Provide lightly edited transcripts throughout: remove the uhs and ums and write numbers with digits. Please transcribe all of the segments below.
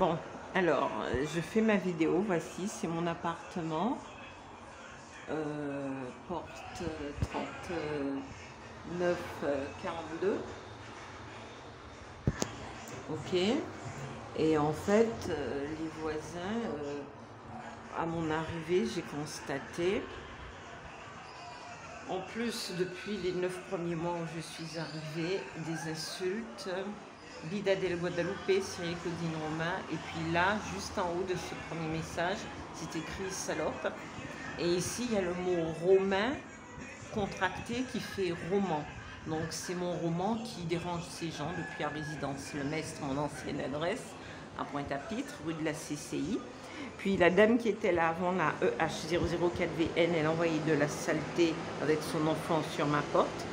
Bon, alors, je fais ma vidéo, voici, c'est mon appartement, porte 3942, ok, et en fait, les voisins, à mon arrivée, j'ai constaté, en plus, depuis les 9 premiers mois où je suis arrivée, des insultes, Vida del Guadalupe, Cyril Claudine Romain, et puis là, juste en haut de ce premier message, c'est écrit salope. Et ici, il y a le mot romain contracté qui fait roman. Donc c'est mon roman qui dérange ces gens depuis la résidence Le Mestre, mon ancienne adresse, à Pointe-à-Pitre, rue de la CCI. Puis la dame qui était là avant, la EH004VN, elle envoyait de la saleté avec son enfant sur ma porte.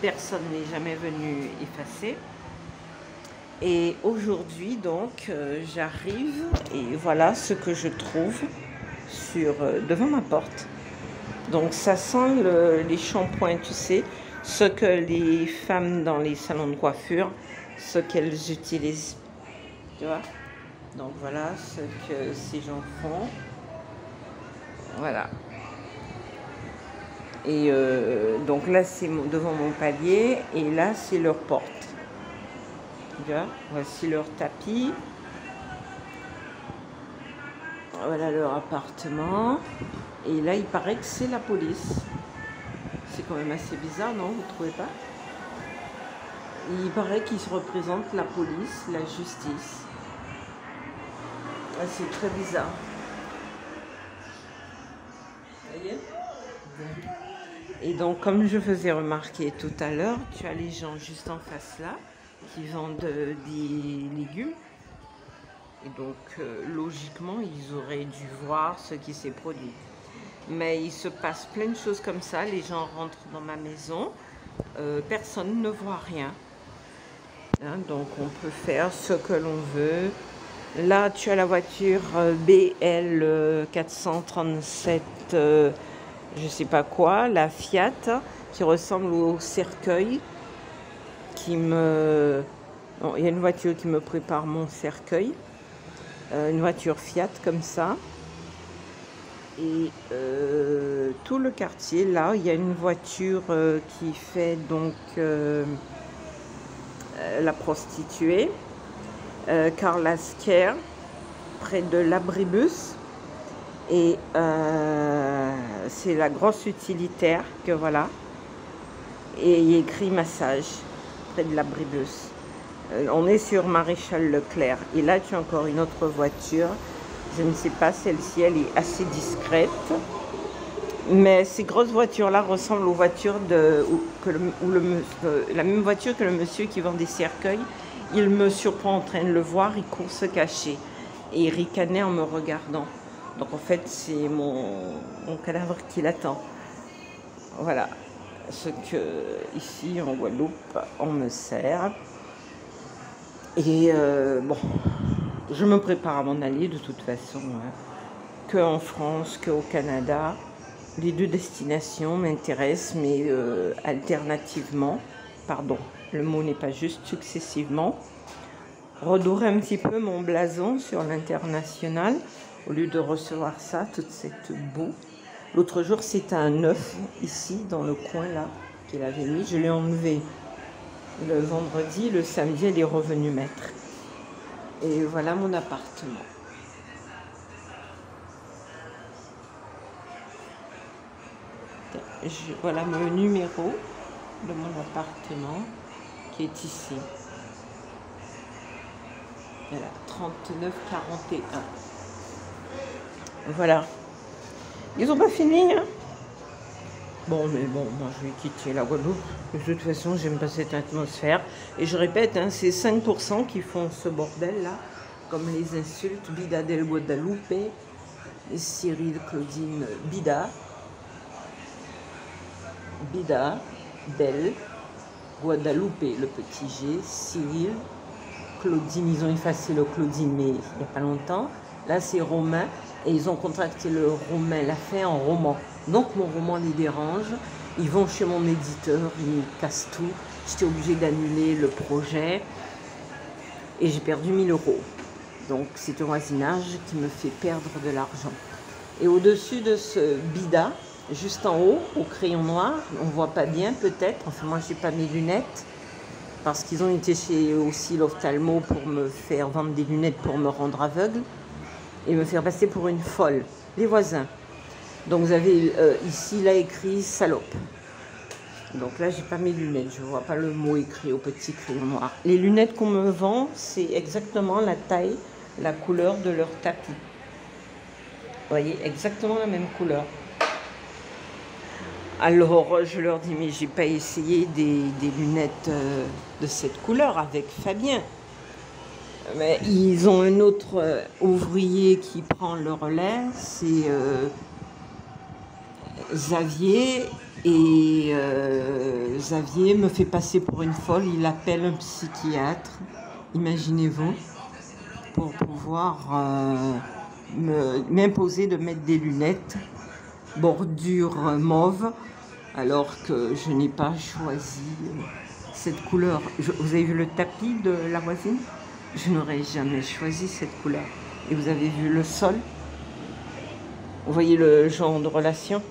Personne n'est jamais venu effacer. Et aujourd'hui, donc, j'arrive et voilà ce que je trouve devant ma porte. Donc, ça sent les shampoings, tu sais, ce que les femmes dans les salons de coiffure, ce qu'elles utilisent. Tu vois? Donc, voilà ce que ces gens font. Voilà. Et donc là, c'est devant mon palier et là, c'est leur porte. Voici leur tapis. Voilà leur appartement. Et là, il paraît que c'est la police. C'est quand même assez bizarre, non? Vous ne trouvez pas? Il paraît qu'ils représentent la police, la justice. C'est très bizarre. Vous voyez? Et donc, comme je faisais remarquer tout à l'heure, tu as les gens juste en face là qui vendent des légumes. Et donc, logiquement, ils auraient dû voir ce qui s'est produit. Mais il se passe plein de choses comme ça. Les gens rentrent dans ma maison. Personne ne voit rien. Hein, donc, on peut faire ce que l'on veut. Là, tu as la voiture BL 437, je sais pas quoi, la Fiat, qui ressemble au cercueil. Bon, il y a une voiture qui me prépare mon cercueil. Une voiture Fiat comme ça. Et tout le quartier, là, il y a une voiture qui fait donc la prostituée. Carla Scare, près de l'Abribus. Et c'est la grosse utilitaire que voilà. Et il y a écrit massage, près de l'Abribus. On est sur Maréchal Leclerc. Et là, tu as encore une autre voiture. Je ne sais pas, celle-ci, elle est assez discrète. Mais ces grosses voitures-là ressemblent aux voitures la même voiture que le monsieur qui vend des cercueils. Il me surprend en train de le voir, il court se cacher. Et il ricanait en me regardant. Donc en fait, c'est mon cadavre qui l'attend. Voilà ce que ici en Guadeloupe, on me sert. Et bon, je me prépare à m'en aller de toute façon, hein, qu'en France, qu'au Canada. Les deux destinations m'intéressent, mais alternativement, pardon, le mot n'est pas juste, successivement. Redorer un petit peu mon blason sur l'international, au lieu de recevoir ça, toute cette boue. L'autre jour, c'était un œuf, ici, dans le coin là, qu'il avait mis. Je l'ai enlevé le vendredi, le samedi, elle est revenue mettre. Et voilà mon appartement. Voilà mon numéro de mon appartement qui est ici. Voilà, 3941. Voilà. Ils n'ont pas fini, hein? Bon, mais bon, moi je vais quitter la Guadeloupe. De toute façon, j'aime pas cette atmosphère. Et je répète, hein, c'est 5% qui font ce bordel-là, comme les insultes Vida del Guadalupe, et Cyril Claudine Bida. Vida del Guadalupe, le petit G, Cyril, Claudine, ils ont effacé le Claudine, mais il n'y a pas longtemps. Là, c'est romain, et ils ont contracté le romain, l'a fait en roman. Donc, mon roman les dérange. Ils vont chez mon éditeur, ils cassent tout. J'étais obligée d'annuler le projet, et j'ai perdu 1000 €. Donc c'est un voisinage qui me fait perdre de l'argent. Et au-dessus de ce bida, juste en haut, au crayon noir, on ne voit pas bien peut-être, enfin moi j'ai pas mes lunettes, parce qu'ils ont été chez aussi l'ophtalmo pour me faire vendre des lunettes pour me rendre aveugle et me faire passer pour une folle, les voisins. Donc vous avez ici là écrit salope. Donc là j'ai pas mes lunettes, je vois pas le mot écrit au petit crayon noir. Les lunettes qu'on me vend, c'est exactement la taille, la couleur de leur tapis. Vous voyez, exactement la même couleur. Alors je leur dis, mais j'ai pas essayé des lunettes de cette couleur avec Fabien. Mais ils ont un autre ouvrier qui prend le relais, c'est Xavier. Et Xavier me fait passer pour une folle, il appelle un psychiatre, imaginez-vous, pour pouvoir m'imposer de mettre des lunettes bordure mauve, alors que je n'ai pas choisi cette couleur. Vous avez vu le tapis de la voisine? Je n'aurais jamais choisi cette couleur. Et vous avez vu le sol? Vous voyez le genre de relation?